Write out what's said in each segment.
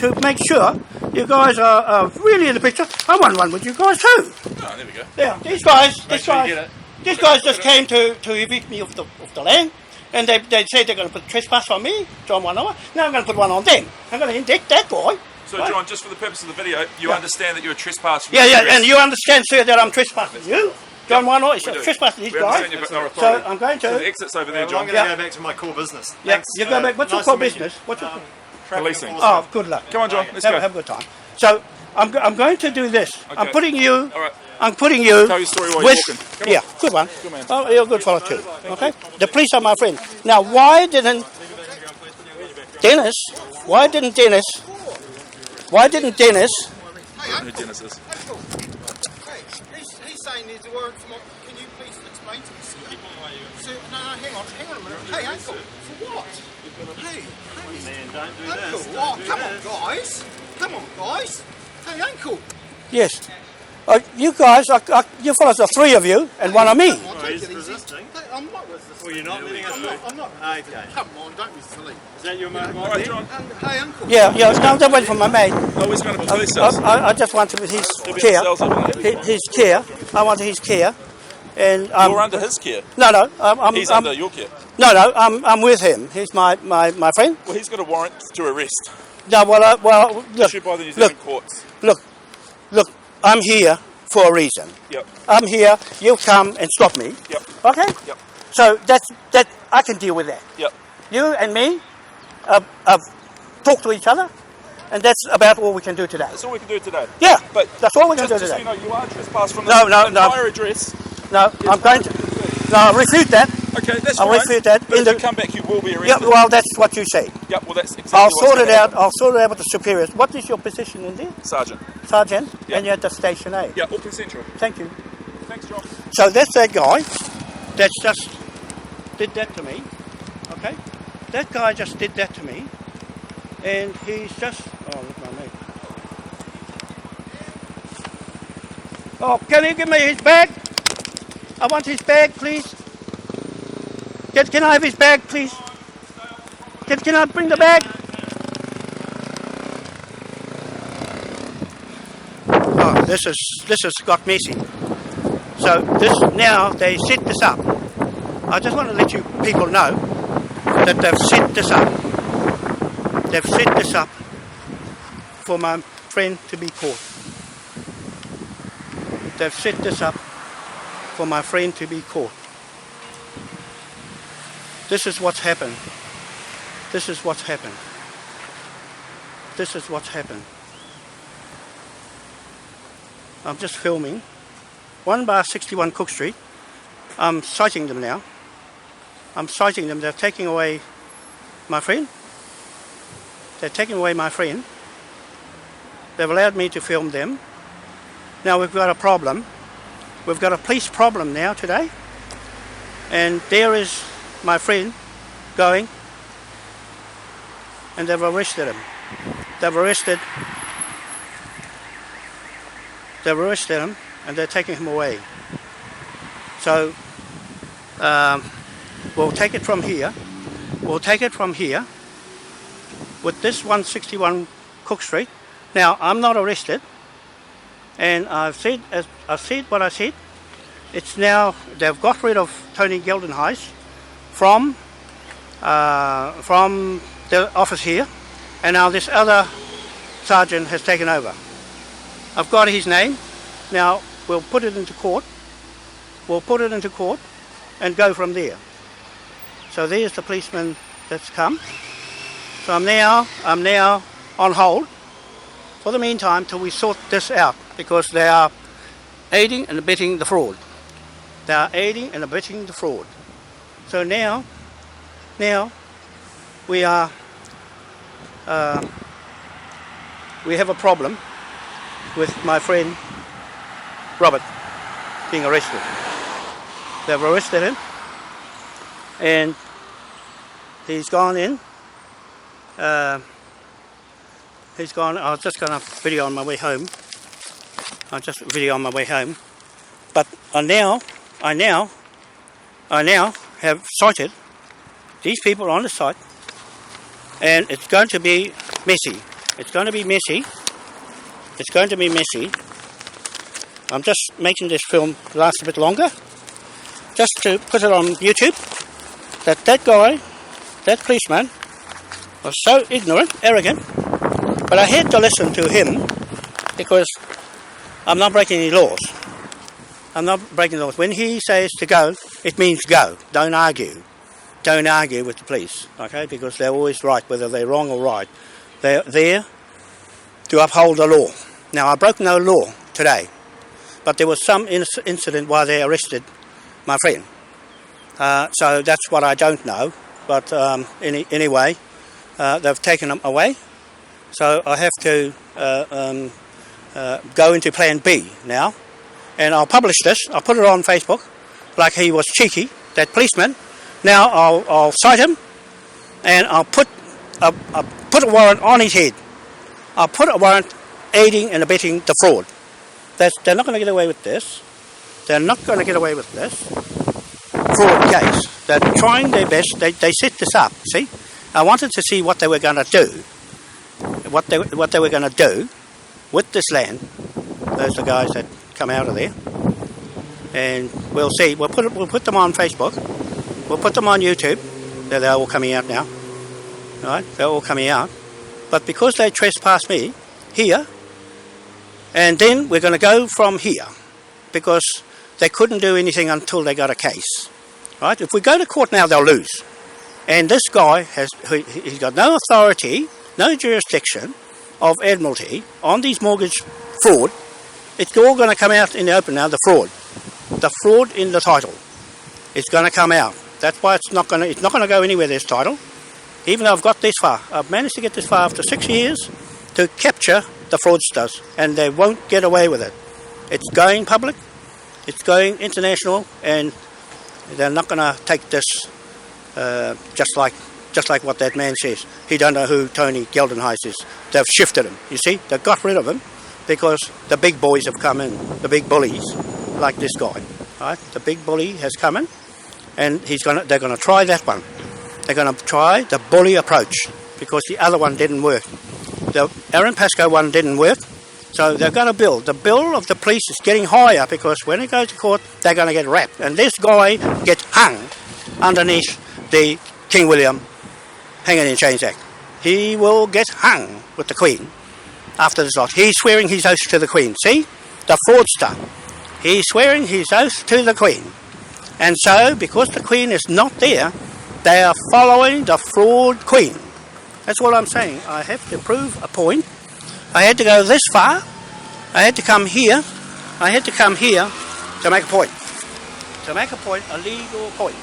to make sure you guys are really in the picture. I want one with you guys too. Oh, there we go. Yeah, these guys just came to evict me of the land, and they said they're going to put trespass on me, John WANOA. Now I'm going to put one on them. I'm going to indict that guy. So, right? John, just for the purpose of the video, you understand that you're a trespasser. Yeah, and you understand, sir, that I'm trespassing you. John WANOA is trespassing these guys. So I'm going to. So the exit's over there, John. I'm going to go back to my core business. Yeah, Thanks. you go back. What's your core business? What's your policing? Oh, good luck. Come on, John. Let's go. Have a good time. So I'm going to do this. Okay. I'm putting you. All right. I'm putting you. Tell your story while with, you're walking. Come on. Yeah, good one. Good man. Oh, you're a good fellow too. Okay. The police are my friend. Now, why didn't Dennis? Why didn't Dennis? Who Dennis is? He's saying there's a warrant for. Can you please explain to me, sir? Sir, no, hang on a minute. Hey, uncle, for what? Hey, Man, don't do uncle, this. oh, come on, guys. Hey, uncle. Yes. You guys, you fellas are three of you and one of me. Come on, Oh, take he's it easy. resisting. I'm not resisting. Well, you're not letting us through. I'm not. Okay. Come on, don't be silly. Is that your mobile? All right, John. Hey, uncle. Yeah. No, don't wait for my mate. Oh, he's going to police us. I just wanted his There'll be care. cells over there. His care. I wanted his care. And You're under his care. No. He's under your care. No. I'm with him. He's my friend. Well, he's got a warrant to arrest No. Well. Look. issued by the New Zealand courts. Look. I'm here for a reason. Yep. I'm here. You come and stop me. Yep. Okay. Yep. So that I can deal with that. Yep. You and me talk to each other, and that's about all we can do today. That's all we can do today. Yeah. But that's all we can do just so today. you know, you are trespassed from No, the no. entire address. No, I'm going to. No, refute that. Okay, that's I'll right. refute that. But In if you the- come back, you will be arrested. Yeah, well, that's what you say. Yep, well, that's exactly I'll what's sort it gonna out. happen. I'll sort it out with the superiors. What is your position in there? Sergeant. Sergeant? Yeah. And you're at the Station A. Yeah, Auckland Central. Thank you. Thanks, John. So that's that guy that just did that to me. Okay? That guy just did that to me. And he's just... Oh, look at my mate. Oh, can you give me his bag? I want his bag, please. Can I have his bag, please? Can I bring the bag? Oh, this has got messy. So now they set this up. I just want to let you people know that they've set this up. They've set this up for my friend to be caught. They've set this up for my friend to be caught. This is what's happened. This is what's happened. This is what's happened. I'm just filming. 1 bar 61 Cook Street. I'm citing them now. I'm citing them. They're taking away my friend. They're taking away my friend. They've allowed me to film them. Now we've got a problem. We've got a police problem now today. And there is my friend going. And they've arrested him. They've arrested him and they're taking him away. So we'll take it from here. We'll take it from here with this 161 Cook Street. Now I'm not arrested, and I've said what I said. It's now they've got rid of Tony Geldenhuis from the office here, and now this other sergeant has taken over. I've got his name. Now we'll put it into court. We'll put it into court and go from there. So there's the policeman that's come. So I'm now on hold for the meantime till we sort this out, because they are aiding and abetting the fraud. They are aiding and abetting the fraud. So now we are we have a problem with my friend Robert being arrested. They've arrested him and he's gone in. He's gone. I was just going to video on my way home. But I now have cited these people on the site, and it's going to be messy. It's going to be messy. It's going to be messy. I'm just making this film last a bit longer, just to put it on YouTube. That guy, that policeman, was so ignorant, arrogant, but I had to listen to him because I'm not breaking any laws. I'm not breaking laws. When he says to go, it means go. Don't argue. Don't argue with the police, okay? Because they're always right, whether they're wrong or right. They're there to uphold the law. Now, I broke no law today, but there was some incident why they arrested my friend. So that's what I don't know. But anyway, they've taken him away. So I have to go into Plan B now. And I'll publish this. I'll put it on Facebook like he was cheeky, that policeman. Now I'll cite him and I'll put a warrant on his head. I'll put a warrant aiding and abetting the fraud. They're not going to get away with this. They're not going to get away with this fraud case. They're trying their best. They set this up, see? I wanted to see what they were going to do. What they were going to do with this land. Those are the guys that come out of there. And we'll see. We'll put them on Facebook. We'll put them on YouTube. They're all coming out now. Right? They're all coming out. But because they trespassed me here, and then we're going to go from here, because they couldn't do anything until they got a case. Right? If we go to court now, they'll lose. And this guy he's got no authority, no jurisdiction of Admiralty on these mortgage fraud. It's all going to come out in the open now, the fraud in the title. It's going to come out. That's why it's not going to go anywhere, this title. Even though I've got this far. I've managed to get this far after 6 years to capture the fraudsters, and they won't get away with it. It's going public, it's going international, and they're not going to take this just like what that man says. He don't know who Tony Geldenhuis is. They've shifted him, you see. They've got rid of him because the big boys have come in, the big bullies, like this guy. Right? The big bully has come in, and they're going to try that one. They're going to try the bully approach because the other one didn't work. The Aaron Pascoe one didn't work, so they're going to build. The bill of the police is getting higher because when it goes to court, they're going to get wrapped. And this guy gets hung underneath the King William Hanging in Chains Act. He will get hung with the Queen after this lot. He's swearing his oath to the Queen. See? The fraudster. He's swearing his oath to the Queen. And so, because the Queen is not there, they are following the fraud Queen. That's what I'm saying. I have to prove a point. I had to go this far. I had to come here. I had to come here to make a point. To make a point, a legal point.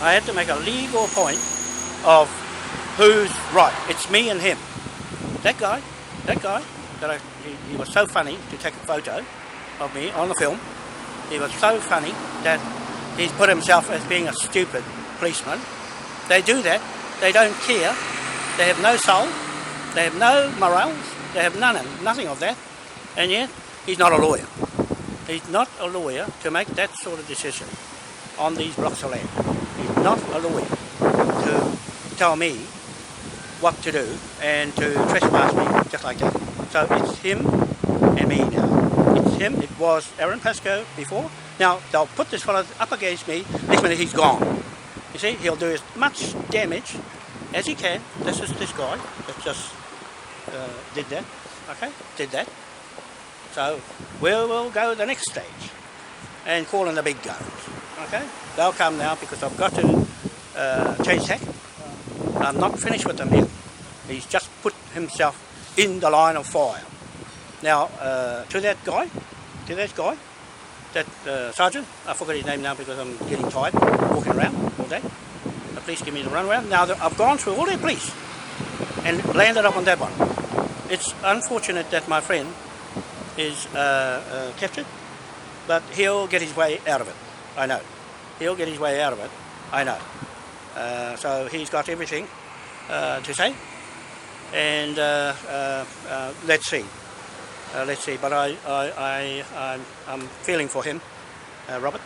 I had to make a legal point of who's right. It's me and him. That guy, he was so funny to take a photo of me on the film. He was so funny that he's put himself as being a stupid policeman. They do that. They don't care. They have no soul. They have no morals. They have nothing of that. And yet, he's not a lawyer. He's not a lawyer to make that sort of decision on these blocks of land. He's not a lawyer to tell me what to do and to trespass me just like that. So it's him and me now. It's him. It was Aaron Pascoe before. Now, they'll put this fellow up against me. Next minute, he's gone. You see, he'll do as much damage as he can. This is this guy that just did that. Okay, did that. So we'll go to the next stage and call in the big guns. Okay, they'll come now because I've got to change tack. I'm not finished with him yet. He's just put himself in the line of fire. Now, to that guy, that sergeant, I forgot his name now because I'm getting tired walking around all day. The police give me the runaround. Now I've gone through all their police and landed up on that one. It's unfortunate that my friend is captured, but he'll get his way out of it. I know. He'll get his way out of it. I know. So he's got everything to say, and let's see. But I'm feeling for him, Robert,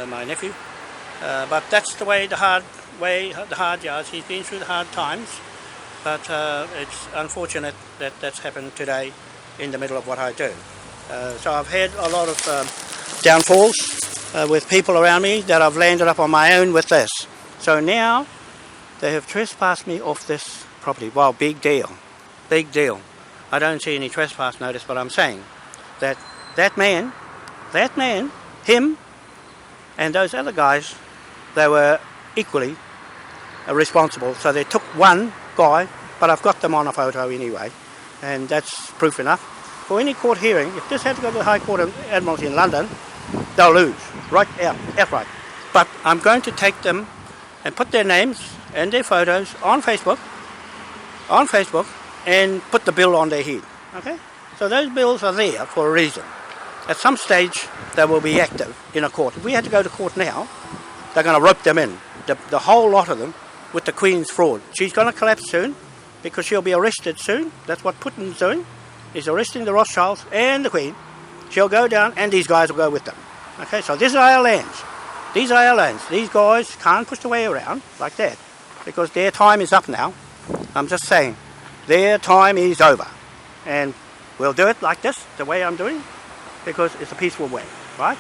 my nephew. But that's the hard yards. He's been through the hard times. but it's unfortunate that that's happened today in the middle of what I do. So I've had a lot of downfalls with people around me that I've landed up on my own with this. So now they have trespassed me off this property. Well, big deal. Big deal. I don't see any trespass notice, but I'm saying that that man, him, and those other guys, they were equally responsible. So they took one guy, but I've got them on a photo anyway, and that's proof enough. For any court hearing, if this had to go to the High Court of Admiralty in London, they'll lose, right out, outright. But I'm going to take them and put their names and their photos on Facebook, and put the bill on their head, okay? So those bills are there for a reason. At some stage, they will be active in a court. If we had to go to court now, they're going to rope them in, the whole lot of them, with the Queen's fraud. She's going to collapse soon, because she'll be arrested soon. That's what Putin's doing. He's arresting the Rothschilds and the Queen. She'll go down, and these guys will go with them. Okay, so this is our lands. These are our lands. These guys can't push their way around like that, because their time is up now. I'm just saying, their time is over. And we'll do it like this, the way I'm doing, because it's a peaceful way, right?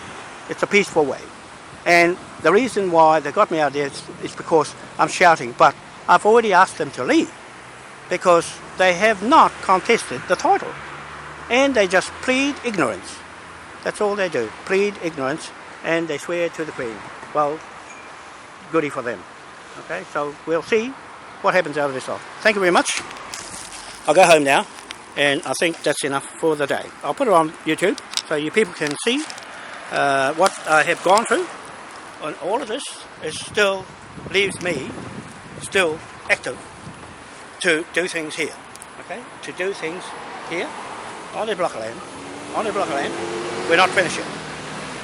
It's a peaceful way. And the reason why they got me out there is because I'm shouting, but I've already asked them to leave, because they have not contested the title. And they just plead ignorance. That's all they do, plead ignorance, and they swear to the Queen. Well, goody for them. Okay, so we'll see what happens out of this off. Thank you very much. I'll go home now, and I think that's enough for the day. I'll put it on YouTube so you people can see what I have gone through. And all of this still leaves me still active to do things here. Okay, to do things here on the block of land. We're not finished yet.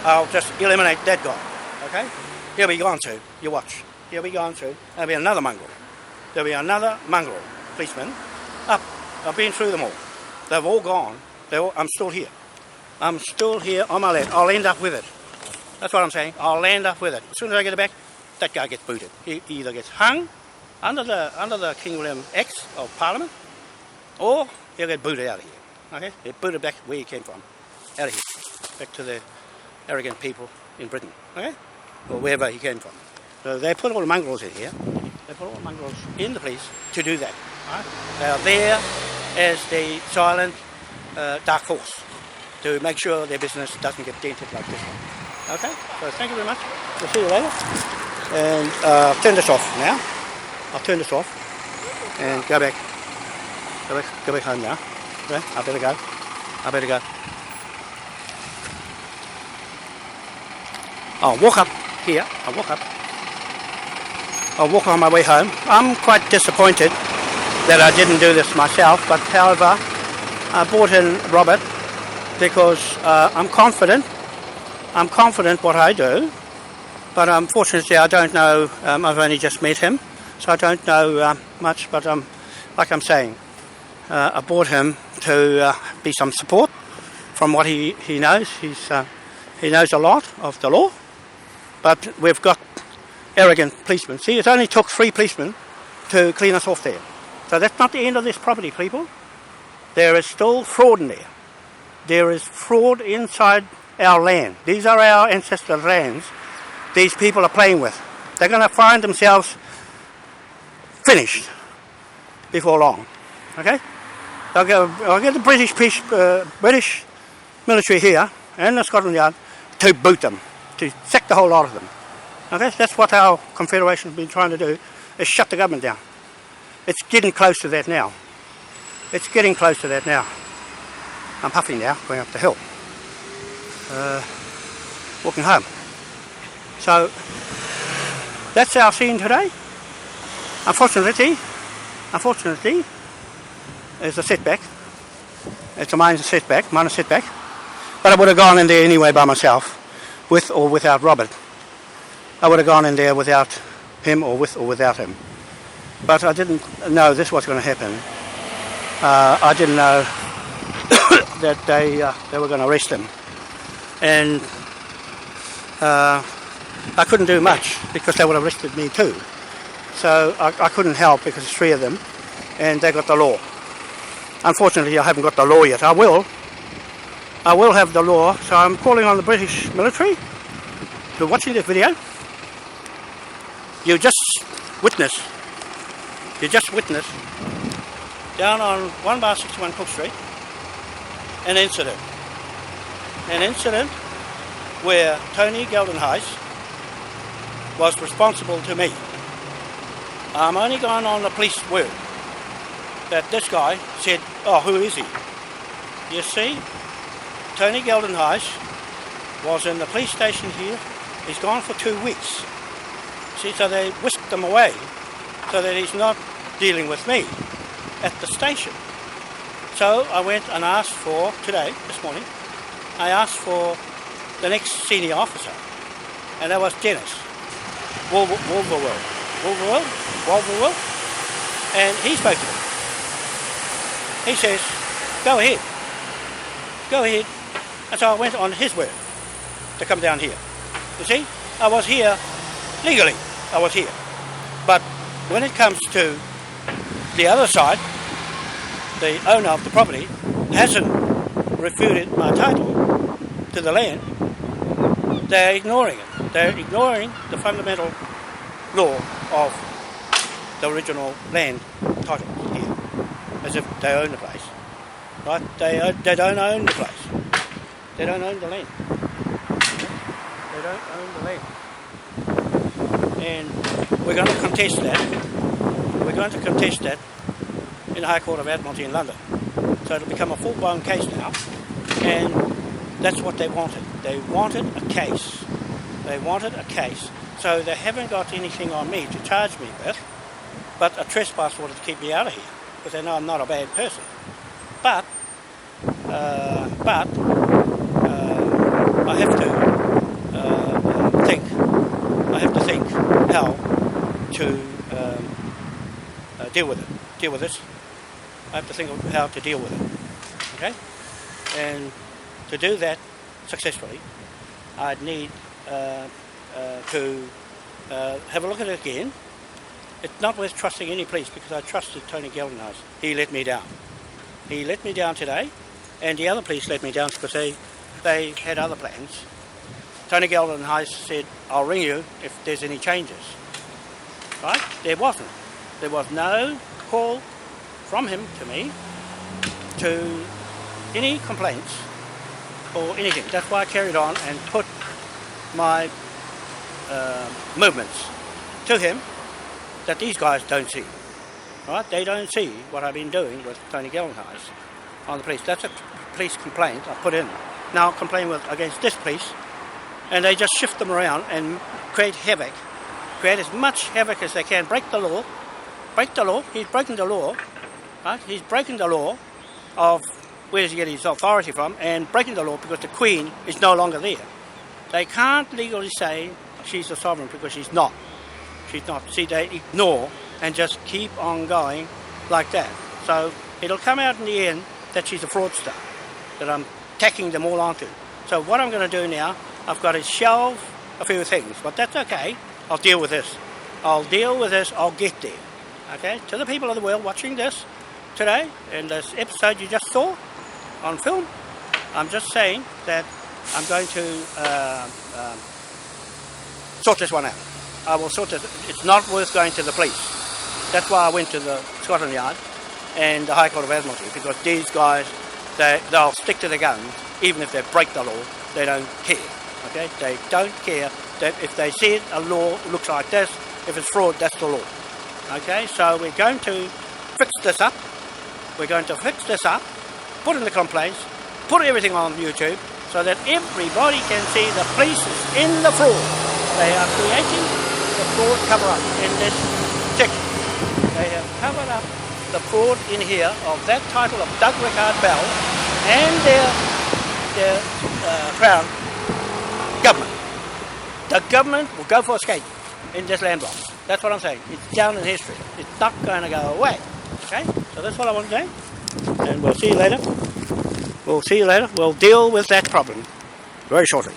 I'll just eliminate that guy. Okay, he'll be gone too. You watch. He'll be gone too. There'll be another mongrel. There'll be another mongrel policeman up. I've been through them all. They've all gone. I'm still here. I'm still here on my land. I'll end up with it. That's what I'm saying. I'll end up with it. As soon as I get it back, that guy gets booted. He either gets hung under the King William Acts of Parliament, or he'll get booted out of here. Okay? He'll booted back where he came from. Out of here. Back to the arrogant people in Britain. Okay? Or wherever he came from. So they put all the mongrels in here. They put all the mongrels in the police to do that. Right? They are there as the silent dark horse to make sure their business doesn't get dented like this one. Okay? So thank you very much. We'll see you later. And I'll turn this off now. I'll turn this off and go back home now. Okay? I better go. I'll walk up here. I'll walk on my way home. I'm quite disappointed that I didn't do this myself, but however, I brought in Robert because I'm confident what I do, but unfortunately I don't know, I've only just met him, so I don't know much, but like I'm saying, I brought him to be some support from what he knows. He knows a lot of the law, but we've got arrogant policemen. See, it only took 3 policemen to clean us off there. So that's not the end of this property, people. There is still fraud in there. There is fraud inside our land. These are our ancestral lands these people are playing with. They're going to find themselves finished before long. Okay? I'll get the British military here and the Scotland Yard to boot them, to sack the whole lot of them. Okay? That's what our Confederation has been trying to do, is shut the government down. It's getting close to that now. I'm puffing now, going up the hill. Walking home. So, that's our scene today. Unfortunately, it's a setback. It's a minor setback. But I would have gone in there anyway by myself, with or without Robert. I would have gone in there without him or with or without him. But I didn't know this was going to happen. I didn't know that they were going to arrest him. And I couldn't do much because they would have arrested me too. So I couldn't help because there's 3 of them. and they got the law. Unfortunately, I haven't got the law yet. I will have the law, so I'm calling on the British military who are watching this video. You just witnessed down on 1/61 Cook Street an incident where Tony Geldenhuis was responsible to me. I'm only going on the police word that this guy said, oh, who is he? You see, Tony Geldenhuis was in the police station here. He's gone for 2 weeks. See, so they whisked him away so that he's not dealing with me at the station. So I went and asked for, this morning, I asked for the next senior officer, and that was Dennis Wolverwell, and he spoke to me. He says, go ahead. And so I went on his word to come down here. You see, I was here legally, but when it comes to the other side, the owner of the property hasn't refuted my title to the land. They're ignoring it. They're ignoring the fundamental law of the original land title here, as if they own the place. Right? They don't own the place. They don't own the land. They don't own the land. And we're going to contest that. We're going to contest that in the High Court of Admiralty in London. So it'll become a full-blown case now. And that's what they wanted. They wanted a case. So they haven't got anything on me to charge me with, but a trespass order to keep me out of here, because they know I'm not a bad person. But I have to think how to deal with this. I have to think of how to deal with it. Okay? And to do that successfully, I'd need to have a look at it again. It's not worth trusting any police, because I trusted Tony Geldenhuis. He let me down. He let me down today, and the other police let me down because they had other plans. Tony Geldenhuis said, I'll ring you if there's any changes. Right? There wasn't. There was no call from him to me to any complaints or anything. That's why I carried on and put my movements to him that these guys don't see. Right? They don't see what I've been doing with Tony Geldenhuis on the police. That's a police complaint I put in. Now complain against this police, and they just shift them around and create havoc. Create as much havoc as they can. Break the law. He's breaking the law. Right? He's breaking the law of where does he get his authority from, and breaking the law because the Queen is no longer there. They can't legally say she's the sovereign because she's not. She's not. See, they ignore and just keep on going like that. So it'll come out in the end that she's a fraudster that I'm tacking them all onto. So what I'm going to do now, I've got to shelve a few things, but that's okay. I'll deal with this. I'll get there. Okay? To the people of the world watching this today, in this episode you just saw on film, I'm just saying that I'm going to sort this one out. I will sort it. It's not worth going to the police. That's why I went to the Scotland Yard and the High Court of Admiralty, because these guys, they'll stick to their guns. Even if they break the law, they don't care. Okay? They don't care that if they see a law looks like this, if it's fraud, that's the law. Okay? So we're going to fix this up. Put in the complaints, put everything on YouTube, so that everybody can see the police is in the fraud. They are creating the fraud cover-up in this section. They have covered up the fraud in here of that title of Doug Rickard Bell and their Crown government. The government will go for a skate in this land block. That's what I'm saying. It's down in history. It's not going to go away. Okay? So that's what I want to say. And we'll see you later. We'll deal with that problem very shortly.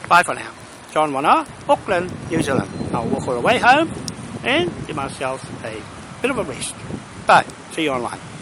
Bye for now. John WANOA, Auckland, New Zealand. I'll walk all the way home and give myself a bit of a rest. Bye. See you online.